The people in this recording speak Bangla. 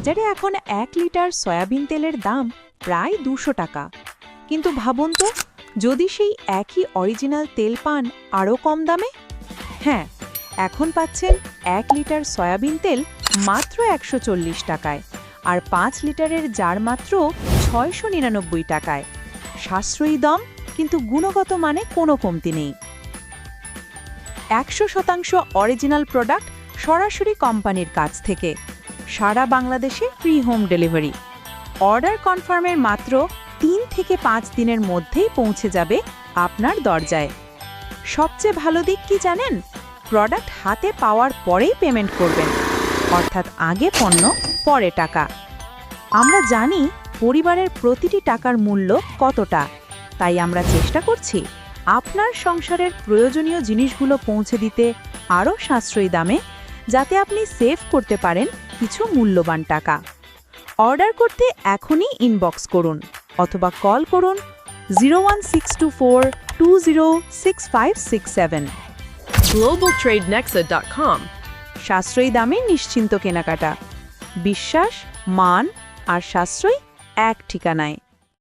বাজারে এখন 1 লিটার সয়াবিন তেলের দাম প্রায় 200 টাকা। কিন্তু ভাবুন তো, যদি সেই একই অরিজিনাল তেল পান আরও কম দামে। হ্যাঁ, এখন পাচ্ছেন 1 লিটার সয়াবিন তেল মাত্র 140 টাকায়, আর 5 লিটারের জার মাত্র 699 টাকায়। সাশ্রয়ী দাম, কিন্তু গুণগত মানে কোনো কমতি নেই। 100% অরিজিনাল প্রোডাক্ট সরাসরি কোম্পানির কাছ থেকে, সারা বাংলাদেশে ফ্রি হোম ডেলিভারি। অর্ডার কনফার্মের মাত্র 3 থেকে 5 দিনের মধ্যেই পৌঁছে যাবে আপনার দরজায়। সবচেয়ে ভালো দিক কি জানেন? প্রোডাক্ট হাতে পাওয়ার পরেই পেমেন্ট করবেন, অর্থাৎ আগে পণ্য পরে টাকা। আমরা জানি পরিবারের প্রতিটি টাকার মূল্য কতটা, তাই আমরা চেষ্টা করছি আপনার সংসারের প্রয়োজনীয় জিনিসগুলো পৌঁছে দিতে আরও সাশ্রয়ী দামে, যাতে আপনি সেভ করতে পারেন কিছু মূল্যবান টাকা। অর্ডার করতে এখনই ইনবক্স করুন অথবা কল করুন 01624206567। globaltradenexa.com। সাশ্রয়ী দামে নিশ্চিন্ত কেনাকাটা, বিশ্বাস, মান আর সাশ্রয় এক ঠিকানায়।